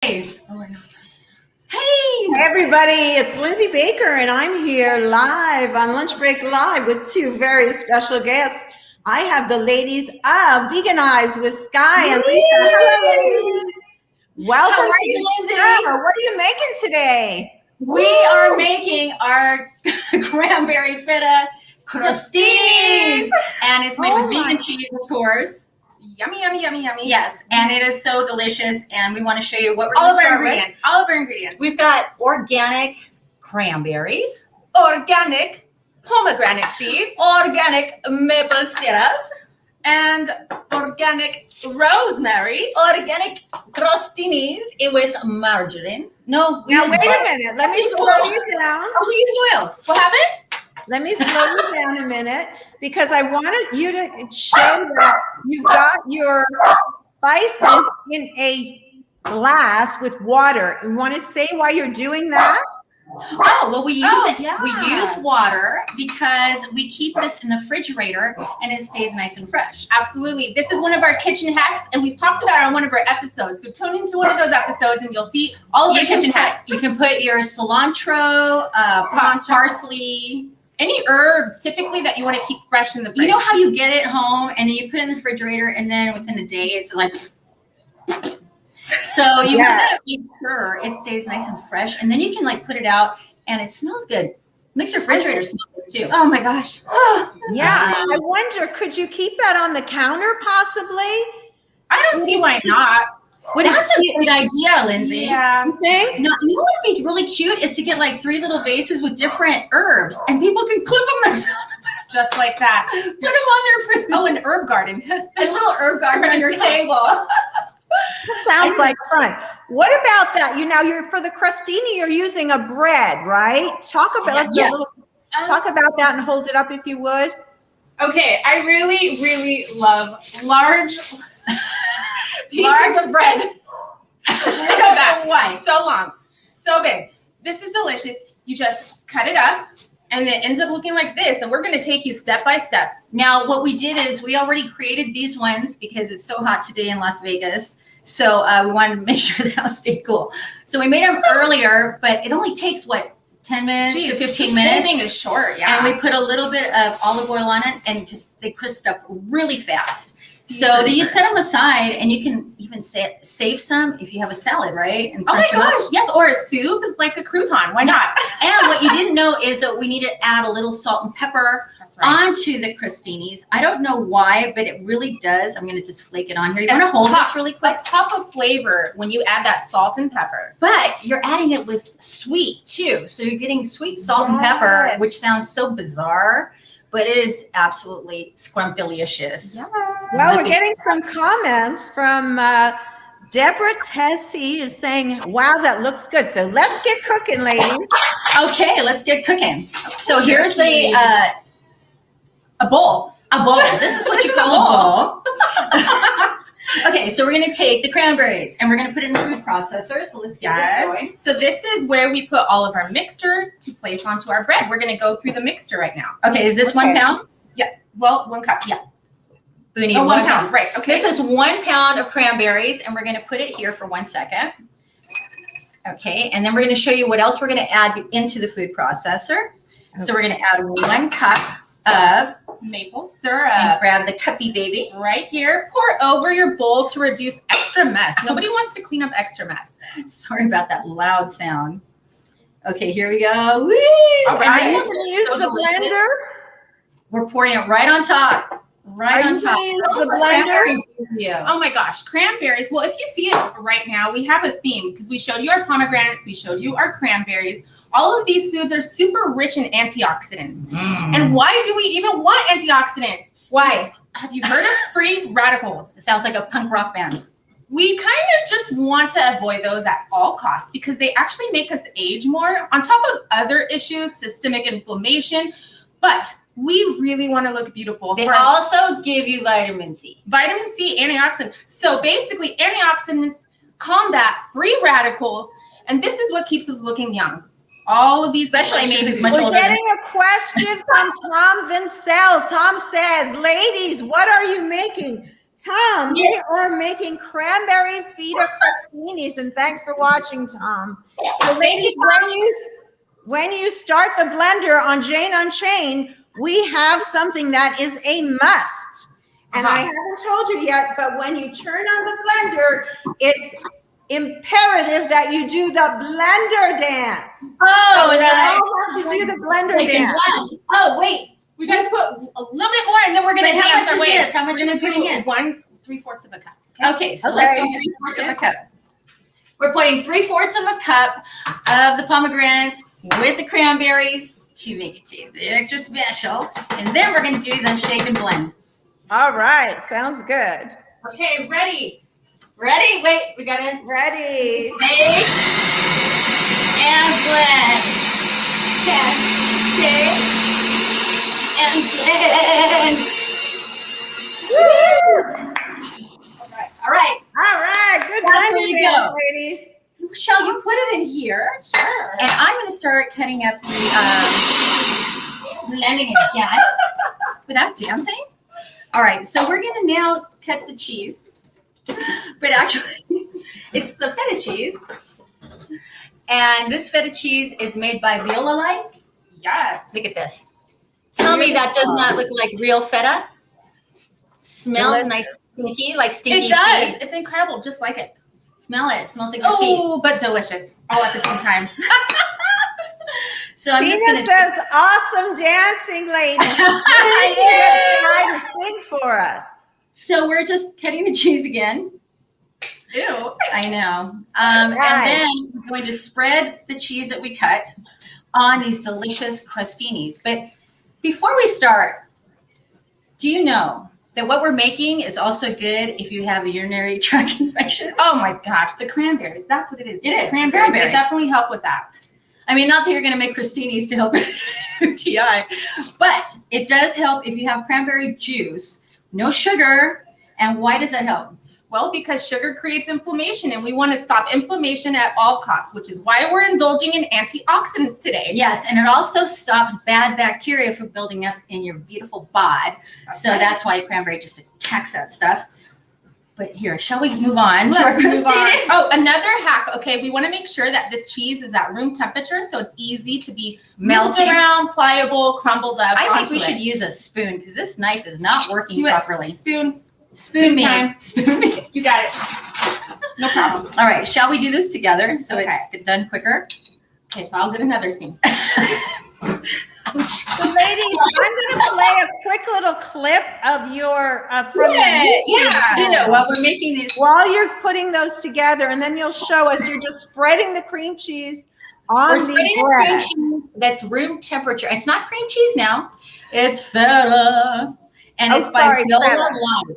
Hey everybody, it's Lindsay Baker and I'm here live on Lunch Break Live with two very special guests. I have the ladies of Veganized with Sky and Letha. Hello, ladies. Welcome. How are you, Lindsay? What are you making today? We are making our cranberry feta crostinis, and it's made with vegan cheese, of course. Yummy, yummy, yummy, yummy. Yes, and it is so delicious, and we want to show you what we're all going to start with. All of our ingredients. We've got organic cranberries, organic pomegranate seeds, organic maple syrup, and organic rosemary, organic crostinis with margarine. Now, wait a minute. Let me slow you down. We use oil. What happened? Let me slow you down a minute because I wanted you to show that you've got your spices in a glass with water. You want to say why you're doing that? Oh, well, we use yeah. We use water because we keep this in the refrigerator and it stays nice and fresh. Absolutely. This is one of our kitchen hacks, and we've talked about it on one of our episodes. So tune into one of those episodes and you'll see all of the kitchen hacks. You can put your cilantro, parsley, any herbs typically that you want to keep fresh in the fridge. You know how you get it home and then you put it in the refrigerator and then within a day it's like, so you want to make sure it stays nice and fresh, and then you can like put it out and it smells good. Makes your refrigerator smell good too. Oh my gosh. Yeah, I wonder, could you keep that on the counter possibly? I don't see why not. Well, that's a great idea, Lindsay. Yeah. You think? Now, you know what would be really cute is to get like 3 little vases with different herbs, and people can clip them themselves and Just like that. put them on their fridge. Oh, an herb garden. A little herb garden on your table. Sounds like fun. What about that? You're for the crostini, you're using a bread, right? Talk about talk about that and hold it up if you would. Okay, I really, really love large pieces of bread. Look at that. Why? So long, so big. This is delicious. You just cut it up, and it ends up looking like this. And we're going to take you step by step. Now, what we did is we already created these ones because it's so hot today in Las Vegas. So we wanted to make sure the house stayed cool. So we made them earlier, but it only takes, 10 minutes to 15 minutes? This thing is short, yeah. And we put a little bit of olive oil on it and they crisped up really fast. So then you set them aside, and you can even save some if you have a salad, right? And oh my crunch them up. gosh, yes, or a soup is like a crouton. Why not? And what you didn't know is that we need to add a little salt and pepper onto the crostinis. I don't know why, but it really does. I'm going to just flake it on here. You want to hold this really quick? A pop of flavor when you add that salt and pepper. But you're adding it with sweet too. So you're getting sweet salt and pepper, which sounds so bizarre, but it is absolutely scrumptious. Yes. Well, we're getting some comments from Deborah Tessie is saying, wow, that looks good. So let's get cooking, ladies. Okay, let's get cooking. So here's a bowl. A bowl. This is what you call a bowl. Okay, so we're going to take the cranberries and we're going to put it in the food processor. So let's get this going. So this is where we put all of our mixture to place onto our bread. We're going to go through the mixture right now. Okay, is this 1 pound? Yes. Well, 1 cup. Yeah. We need 1 pound. Right. Okay. This is 1 pound of cranberries, and we're going to put it here for 1 second. Okay, and then we're going to show you what else we're going to add into the food processor. Okay. So we're going to add 1 cup of maple syrup. And grab the cuppy baby. Right here. Pour over your bowl to reduce extra mess. Nobody wants to clean up extra mess. Sorry about that loud sound. Okay, here we go. Woo! All right. Use the blender. We're pouring it right on top. Right on top. The blender. Oh my gosh, cranberries. Well, if you see it right now, we have a theme because we showed you our pomegranates, we showed you our cranberries. All of these foods are super rich in antioxidants. And why do we even want antioxidants? Why? Have you heard of free radicals? It sounds like a punk rock band. We kind of just want to avoid those at all costs because they actually make us age more on top of other issues, systemic inflammation. But we really want to look beautiful. They also give you vitamin C. Vitamin C, antioxidants. So basically, antioxidants combat free radicals, and this is what keeps us looking young. All of these, especially me, who's much older. We're getting a question from Tom Vincel. Tom says, "Ladies, what are you making? Tom, they are making cranberry Feta crostinis, and thanks for watching, Tom. So ladies, when you start the blender on Jane Unchained, we have something that is a must. And I haven't told you yet, but when you turn on the blender, it's imperative that you do the blender dance. Oh, you all have to do the blender dance. Oh, wait. We got to put a little bit more, and then we're going to But how dance much our is way. this? How much are we putting in? 3/4 of a cup. Okay, so let's do 3/4 of a cup. We're putting 3/4 of a cup of the pomegranates with the cranberries to make it taste extra special. And then we're going to do the shake and blend. All right, sounds good. Okay, ready. Ready? Wait, we got it. Ready. Shake and blend. And shake and blend. Woo! All right. All right, good That's where blending, you go. ladies. Shall you put it in here? Sure. And I'm going to start cutting up the blending it again without dancing. All right, so we're going to now cut the cheese. But actually, it's the feta cheese. And this feta cheese is made by Viola Life. Yes. Look at this. Tell me that does not look like real feta. Smells nice, stinky, like stinky It does. feet. It's incredible, just like it. Smell it. It smells like your feet. Oh, but delicious, all at the same time. So I'm just Tina going to does awesome dancing, ladies. Try to sing for us. So we're just cutting the cheese again. Ew. I know. Right. And then we're going to spread the cheese that we cut on these delicious crostinis. But before we start, do you know that what we're making is also good if you have a urinary tract infection? Oh my gosh, the cranberries. That's what it is. It is, Cranberries. They cranberries. definitely help with that. I mean, not that you're going to make crostinis to help with UTI, but it does help if you have cranberry juice, no sugar. And why does that help? Well, because sugar creates inflammation, and we want to stop inflammation at all costs, which is why we're indulging in antioxidants today. Yes, and it also stops bad bacteria from building up in your beautiful bod. So that's why cranberry just attacks that stuff. But here, shall we move on to our crostinis? Oh, another hack. Okay, we want to make sure that this cheese is at room temperature, so it's easy to be Melting. moved around, pliable, crumbled up. I think onto we it. should use a spoon because this knife is not working Do it. properly. Spoon. Spoon me. time. Spoon me. You got it. No problem. All right, shall we do this together so Okay. it's done quicker? Okay, so I'll get another spoon. So ladies, I'm going to play a quick little clip of your from Yeah. While we're making these. while you're putting those together, and then you'll show us. You're just spreading the cream cheese on We're the spreading the cream bread. cheese that's room temperature. It's not cream cheese now. It's feta. And Oh, it's by sorry, Viola feta. Life.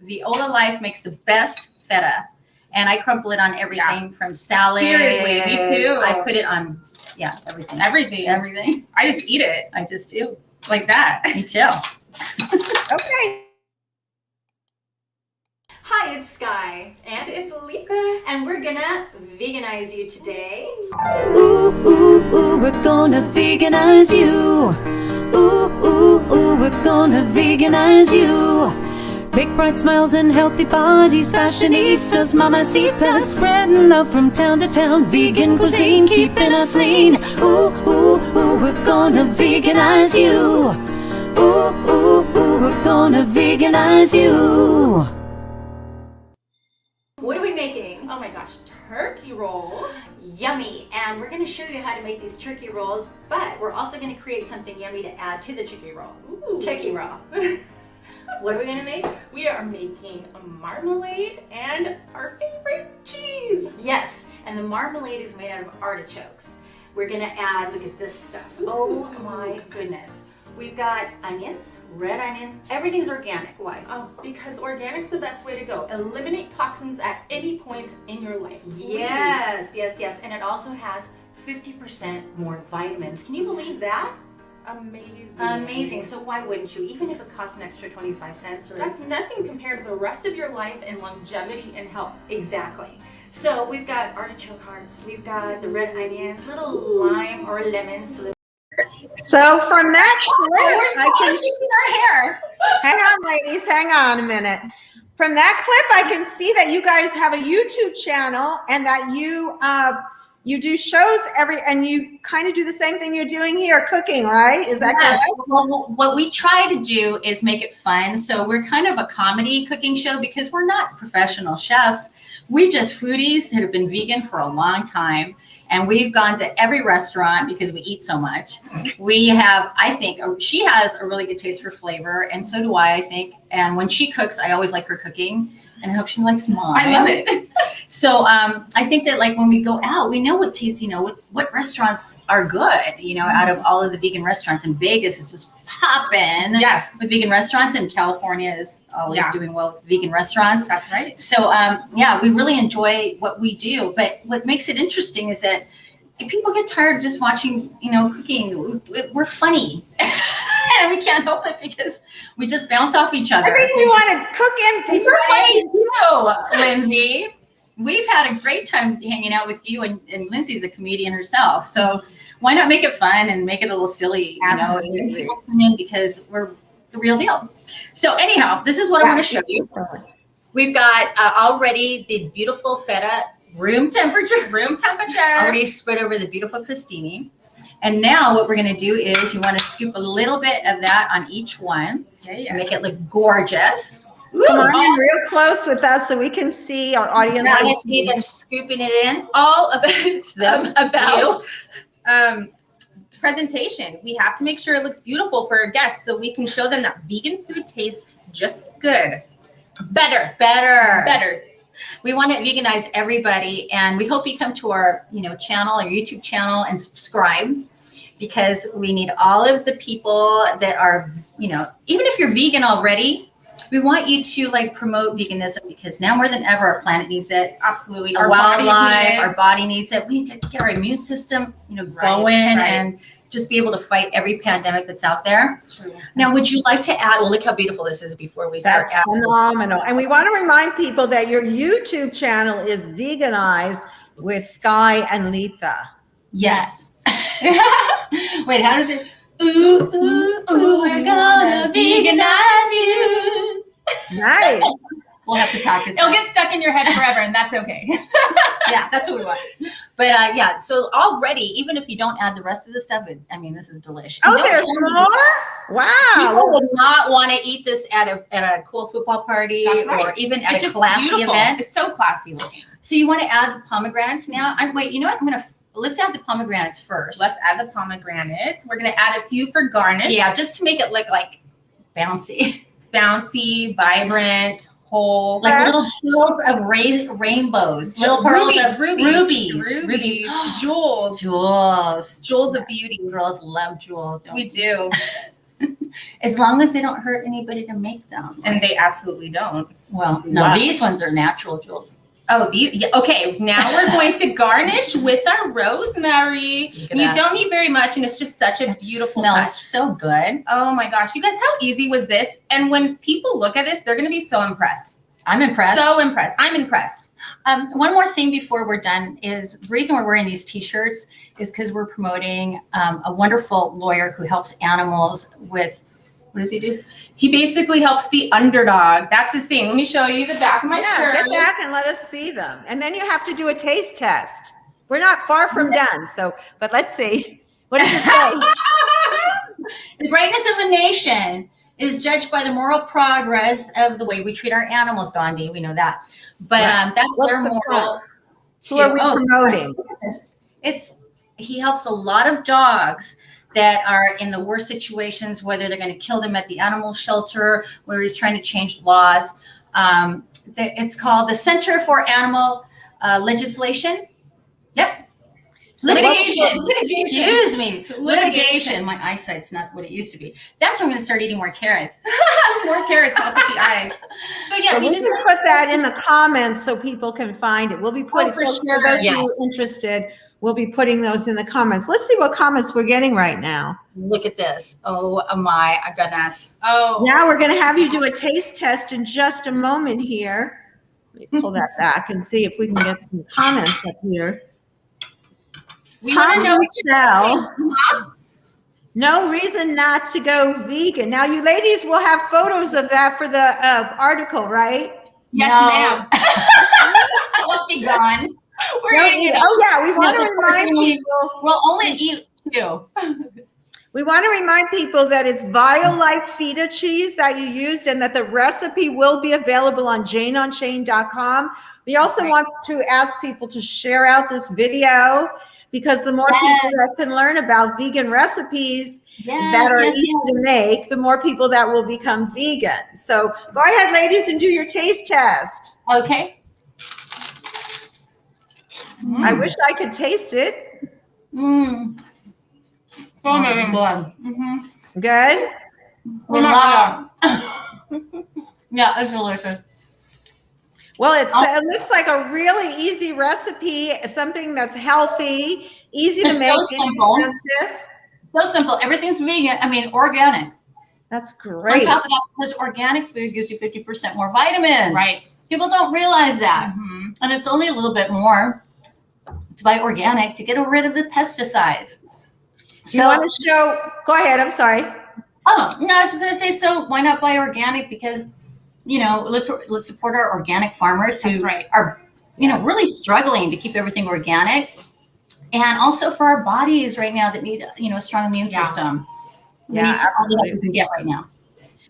Viola Life makes the best feta. And I crumple it on everything from salad. Seriously, me too. I put it on, everything. Everything. Everything. I just eat it I just do. like that. Me too. Okay. Hi, it's Sky. And it's Letha. And we're gonna veganize you today. Ooh, ooh, ooh, we're gonna veganize you. Ooh, ooh, ooh, we're gonna veganize you. Big bright smiles and healthy bodies, fashionistas, mamacitas, spreading love from town to town. Vegan cuisine, keeping us lean. Ooh, ooh, ooh, we're gonna veganize you. Ooh, ooh, ooh, we're gonna veganize you. What are we making? Oh my gosh, turkey rolls. Yummy. And we're gonna show you how to make these turkey rolls, but we're also gonna create something yummy to add to the turkey roll. Ooh. Turkey roll. What are we gonna make? We are making a marmalade and our favorite cheese. Yes, and the marmalade is made out of artichokes. We're gonna add, look at this stuff. Oh my goodness. We've got onions, red onions, everything's organic. Why? Oh, because organic's the best way to go. Eliminate toxins at any point in your life. Yes, yes, yes. And it also has 50% more vitamins. Can you believe that? Amazing. Amazing. So why wouldn't you? Even if it costs an extra 25 cents or That's nothing compared to the rest of your life and longevity and health. exactly. So we've got artichoke hearts, we've got the red onions, little lime or lemons. So from that clip, I can fixing our hair. hang on, ladies. Hang on a minute. From that clip, I can see that you guys have a YouTube channel and that you do shows and you kind of do the same thing you're doing here, cooking, right? Is that Yes. correct? Well, what we try to do is make it fun. So we're kind of a comedy cooking show because we're not professional chefs. We're just foodies that have been vegan for a long time. And we've gone to every restaurant because we eat so much. We have, I think, she has a really good taste for flavor. And so do I think. And when she cooks, I always like her cooking. And I hope she likes mine. I love it. So I think that like when we go out, we know what tastes, what restaurants are good, out of all of the vegan restaurants. In Vegas, it's just popping Yes. with vegan restaurants, and California is always doing well with vegan restaurants. That's right. So we really enjoy what we do. But what makes it interesting is that if people get tired of just watching, cooking, we're funny. And we can't help it because we just bounce off each other. I think we want to cook and We're funny too, Lindsay. We've had a great time hanging out with you, and Lindsay's a comedian herself. So why not make it fun and make it a little silly, Absolutely. Because we're the real deal. So anyhow, this is what I want to show you. We've got already the beautiful feta, room temperature, already spread over the beautiful crostini. And now what we're going to do is you want to scoop a little bit of that on each one. Yeah. Make it look gorgeous. Come on in real close with us so we can see our audience. Now you see them scooping it in. All about You. presentation. We have to make sure it looks beautiful for our guests so we can show them that vegan food tastes just as good. Better. We want to veganize everybody, and we hope you come to our, channel, our YouTube channel, and subscribe, because we need all of the people that are, even if you're vegan already, we want you to promote veganism, because now more than ever our planet needs it. Absolutely. Our wildlife, our body needs it. We need to get our immune system, going and just be able to fight every pandemic that's out there. Now, would you like to add? Well, look how beautiful this is before we start. That's phenomenal. And we want to remind people that your YouTube channel is Veganized with Sky and Letha. Yes. Wait, how does it? Ooh, ooh, ooh, we're gonna veganize you. Nice. We'll have to practice. It'll get stuck in your head forever, and that's okay. Yeah, that's what we want. But so already, even if you don't add the rest of the stuff, this is delicious. Oh, there's more? Wow. People would not want to eat this at a cool football party or even at a classy event. It's so classy looking. So you want to add the pomegranates now? Wait, you know what? Let's add the pomegranates first. Let's add the pomegranates. We're going to add a few for garnish. Yeah, just to make it look like bouncy. Bouncy, vibrant, whole. Like little pearls of rainbows. Little pearls of rubies. Jewels. Jewels of beauty. Girls love jewels, don't We do. As long as they don't hurt anybody to make them. And they absolutely don't. Well, no, Wow. These ones are natural jewels. Oh, okay. Now we're going to garnish with our rosemary. And you don't need very much, and it's just such a beautiful smells touch. so good. Oh my gosh, you guys, how easy was this? And when people look at this, they're going to be so impressed. I'm impressed. So impressed. I'm impressed. One more thing before we're done is the reason we're wearing these T-shirts is because we're promoting a wonderful lawyer who helps animals with. What does he do? He basically helps the underdog. That's his thing. Let me show you the back of my shirt. Get back and let us see them. And then you have to do a taste test. We're not far from done. But let's see. What does it say? The greatness of a nation is judged by the moral progress of the way we treat our animals, Goldie. We know that. But that's What's their the moral. Who are we promoting? He helps a lot of dogs that are in the worst situations, whether they're going to kill them at the animal shelter, where he's trying to change laws. It's called the Center for Animal Legislation. Yep. Litigation. Excuse me. Litigation. My eyesight's not what it used to be. That's when I'm going to start eating more carrots. More carrots help with the eyes. So yeah, we just put that in the comments so people can find it. We'll be putting for folks, sure. for those who are interested. We'll be putting those in the comments. Let's see what comments we're getting right now. Look at this. Oh my goodness. Oh. Now we're going to have you do a taste test in just a moment here. Let me pull that back and see if we can get some comments up here. We want to know no reason not to go vegan. Now you ladies will have photos of that for the article, right? Yes, No. ma'am. Let's be gone. We're eating it up. Oh yeah, we want Yes, to of course, remind people. We'll only eat 2. We want to remind people that it's BioLife Feta cheese that you used and that the recipe will be available on janeonchain.com. We also want to ask people to share out this video because the more people that can learn about vegan recipes that are easy to make, the more people that will become vegan. So go ahead, ladies, and do your taste test. Okay. I wish I could taste it. Mmm. Oh, my God. Mm-hmm. Good? We love it. Yeah, it's delicious. Well, it looks like a really easy recipe, something that's healthy, easy to It's make, so simple. inexpensive. So simple. Everything's vegan. I mean, organic. That's On great. top of that, because organic food gives you 50% more vitamins. Right. People don't realize that. Mm-hmm. And it's only a little bit more to buy organic to get rid of the pesticides. You want to show? Go ahead. I'm sorry. Oh, no, I was just going to say, so why not buy organic? Because, you know, let's support our organic farmers who are, you know, really struggling to keep everything organic. And also for our bodies right now that need, you know, a strong immune system. We need to all that we can get right now.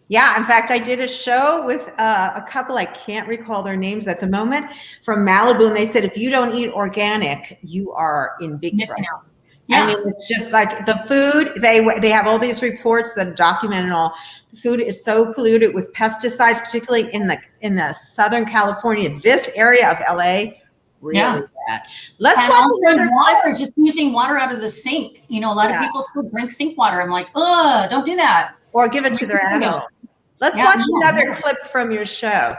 Yeah, in fact, I did a show with a couple, I can't recall their names at the moment, from Malibu, and they said, if you don't eat organic, you are in big trouble. Yeah. I mean, it's just like the food, they have all these reports that document and all. The food is so polluted with pesticides, particularly in the Southern California, this area of LA, really bad. Let's watch another water, just using water out of the sink. You know, a lot of people still drink sink water. I'm like, oh, don't do that. Or give it to their animals. Let's watch another clip from your show.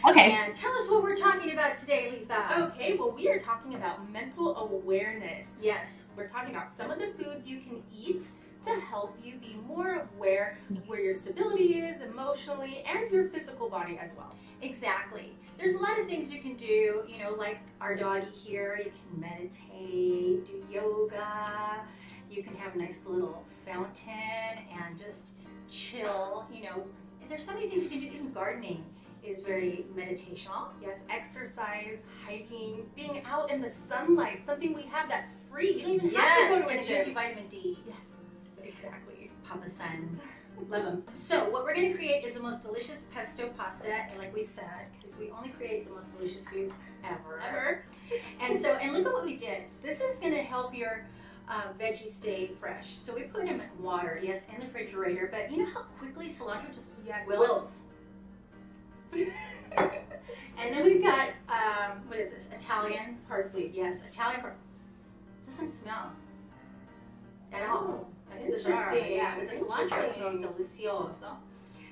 Okay. And tell us what we're talking about today, Letha. Okay, well, we are talking about mental awareness. Yes. We're talking about some of the foods you can eat to help you be more aware of where your stability is emotionally and your physical body as well. Exactly. There's a lot of things you can do, you know, like our doggy here. You can meditate, do yoga. You can have a nice little fountain and just chill. You know, there's so many things you can do. Even gardening is very meditational. Yes, exercise, hiking, being out in the sunlight, something we have that's free. You don't even have to go to and a it gives you gym. vitamin D. Yes, exactly. Papa Sun. Love them. So what we're going to create is the most delicious pesto pasta, and like we said, because we only create the most delicious foods ever. And look at what we did. This is going to help your veggies stay fresh. So we put them in water, yes, in the refrigerator, but you know how quickly cilantro just wilts? And then we've got, what is this? Italian parsley. Yes, Italian parsley. Doesn't smell at all. That's Interesting. Yeah, but the cilantro smells delicioso.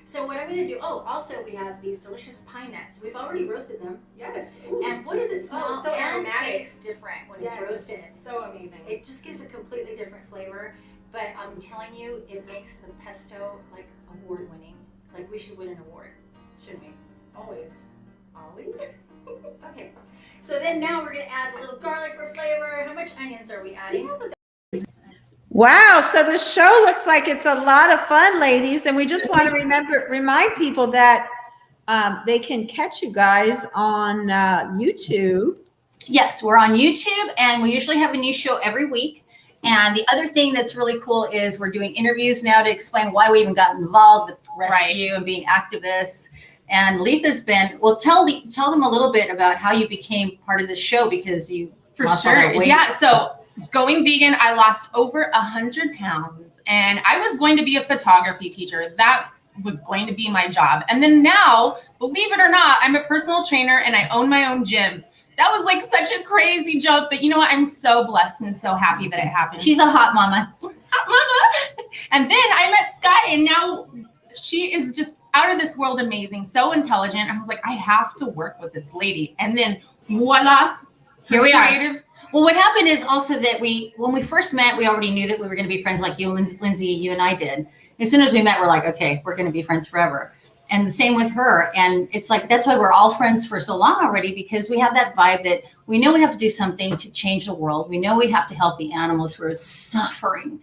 So what I'm going to do, also we have these delicious pine nuts. We've already roasted them. Yes. And what does it smell so and aromatic. taste different when it's roasted? So amazing. It just gives a completely different flavor. But I'm telling you, it makes the pesto like award winning. Like we should win an award, shouldn't we? Always. Okay. So then now we're going to add a little garlic for flavor. How much onions are we adding? Wow, so the show looks like it's a lot of fun, ladies, and we just want to remind people that they can catch you guys on YouTube. Yes, we're on YouTube, and we usually have a new show every week. And the other thing that's really cool is we're doing interviews now to explain why we even got involved with rescue and being activists. And Letha's been, well, tell them a little bit about how you became part of the show, because you lost all that weight. Yeah, so going vegan, I lost over 100 pounds, and I was going to be a photography teacher. That was going to be my job. And then now, believe it or not, I'm a personal trainer and I own my own gym. That was like such a crazy jump, but you know what? I'm so blessed and so happy that it happened. She's a hot mama. Hot mama. And then I met Sky, and now she is just out of this world amazing, so intelligent. I was like, I have to work with this lady. And then voila, here we are. Creative. Well, what happened is also that when we first met, we already knew that we were going to be friends, like you, Lindsay, you and I did. As soon as we met, we're like, okay, we're going to be friends forever. And the same with her. And it's like, that's why we're all friends for so long already, because we have that vibe that we know we have to do something to change the world. We know we have to help the animals who are suffering.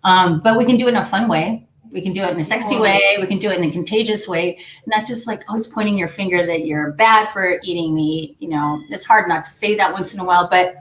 But we can do it in a fun way. We can do it in a sexy way. We can do it in a contagious way, not just like always pointing your finger that you're bad for eating meat. You know, it's hard not to say that once in a while, but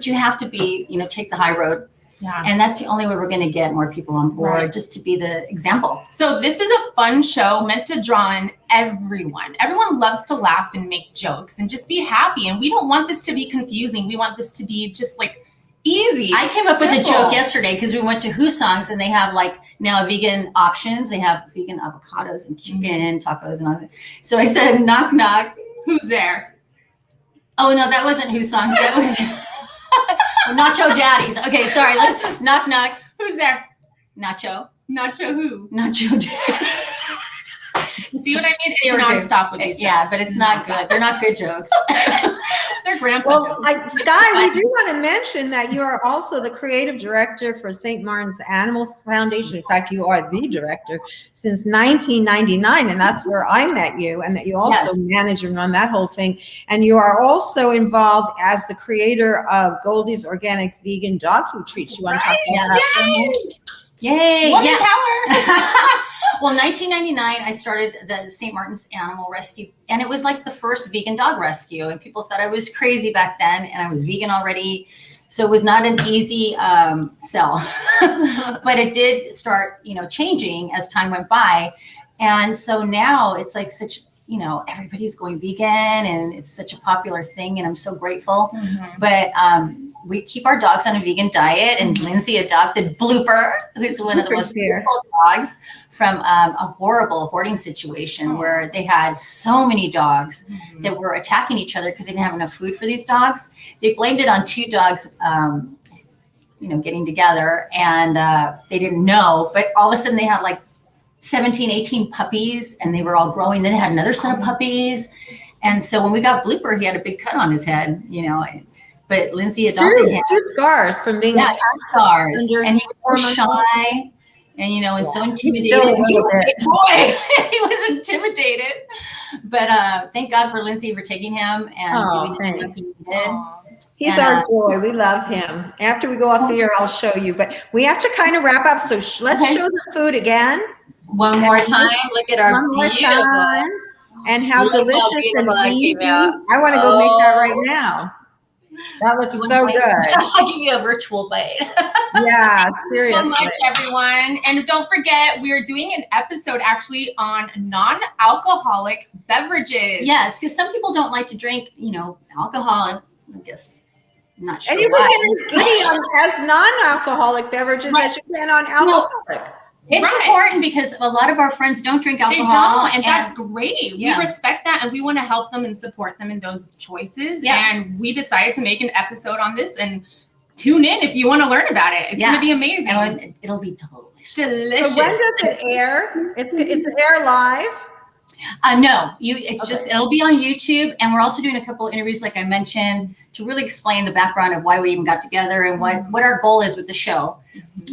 you have to be, you know, take the high road. Yeah. And that's the only way we're going to get more people on board, Right. just to be the example. So this is a fun show meant to draw in everyone. Everyone loves to laugh and make jokes and just be happy. And we don't want this to be confusing. We want this to be just like easy. I came up with a simple. joke yesterday because we went to Hoosong's and they have like now vegan options. They have vegan avocados and chicken tacos and all that. So I said, knock, knock. Who's there? Oh, no, that wasn't Hoosong's. That was Nacho Daddy's. Okay, sorry. Knock, knock. Who's there? Nacho. Nacho who? Nacho Daddy. See what I mean? It's They were nonstop with good. these Yeah, jokes. but it's not good. They're not good jokes. They're grandpa Well, jokes. Sky, we do want to mention that you are also the creative director for St. Martin's Animal Foundation. In fact, you are the director since 1999, and that's where I met you, and that you also Yes. manage and run that whole thing. And you are also involved as the creator of Goldie's Organic Vegan Dog Food Treats. You want to talk about that for a moment? Yay. Woman Yeah. power. Well, 1999, I started the St. Martin's Animal Rescue, and it was like the first vegan dog rescue. And people thought I was crazy back then, and I was vegan already. So it was not an easy sell, but it did start, you know, changing as time went by. And so now it's like such, you know, everybody's going vegan, and it's such a popular thing, and I'm so grateful. But we keep our dogs on a vegan diet, and Lindsay adopted Blooper, who's one of the most Blooper's here. beautiful dogs from a horrible hoarding situation where they had so many dogs that were attacking each other because they didn't have enough food for these dogs. They blamed it on two dogs, you know, getting together, and they didn't know, but all of a sudden they had like 17, 18 puppies, and they were all growing. Then they had another set of puppies. And so when we got Blooper, he had a big cut on his head, you know, but Lindsay adopted him. Two scars from being Yeah, attacked. 2 scars. under And he was 4 so months shy and, you know, and so He's intimidated. still a He's little a bit. big boy. He was intimidated. But thank God for Lindsay for taking him and Oh, giving him what he needed. He's And, our joy. We love him. After we go off the air, I'll show you. But we have to kind of wrap up. So let's Okay. show the food again. One more time. Look at our One more beautiful. time. And how Look how delicious and beautiful that easy. came out. I want to go make that Oh. right now. That looks You so want good. I'll give you a virtual bite. Yeah, So seriously. much, everyone. And don't forget, we are doing an episode actually on non-alcoholic beverages. Yes, because some people don't like to drink, you know, alcohol. I guess I'm not sure And you can why. get as giddy on as non-alcoholic beverages Right. as you can on alcoholic. It's Right. important because a lot of our friends don't drink They alcohol. don't, and that's great. Yeah. We respect that, and we want to help them and support them in those choices. Yeah. And we decided to make an episode on this, and tune in if you want to learn about it. It's Yeah. going to be amazing. and it'll be delicious. Delicious. So when does it air? It's air live. No, it's Okay. just it'll be on YouTube, and we're also doing a couple of interviews, like I mentioned, to really explain the background of why we even got together and what our goal is with the show.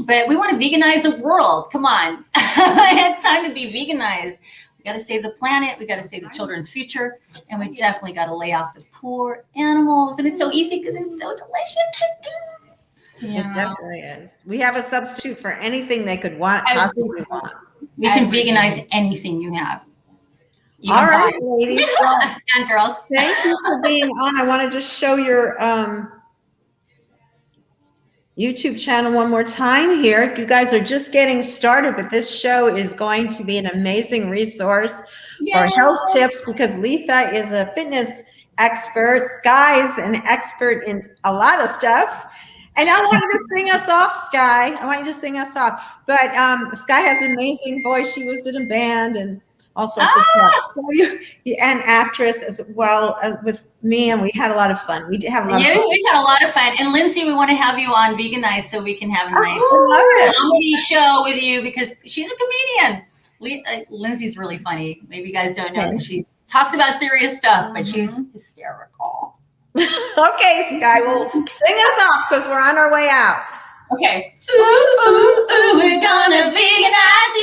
But we want to veganize the world. Come on, it's time to be veganized. We got to save the planet. We got to save the children's future, and we definitely got to lay off the poor animals. And it's so easy because it's so delicious to do. It definitely is. We have a substitute for anything they could want, possibly want. We can Everything. veganize anything you have. Even All right, pies. ladies. Well, And girls. thank you for being on. I want to just show your YouTube channel one more time here. You guys are just getting started, but this show is going to be an amazing resource for health tips because Letha is a fitness expert. Sky's an expert in a lot of stuff. And I want you to sing us off, Sky. I want you to sing us off. But Sky has an amazing voice. She was in a band and all sorts of stuff. So and actress as well with me, and we had a lot of fun. We did have a lot of fun. We had a lot of fun. And Lindsay, we want to have you on Veganized so we can have a nice I love it. comedy show with you because she's a comedian. Lindsay's really funny. Maybe you guys don't know because she talks about serious stuff, but she's hysterical. Okay, Sky, well, sing us off because we're on our way out. Okay. Ooh, ooh, ooh, we're gonna veganize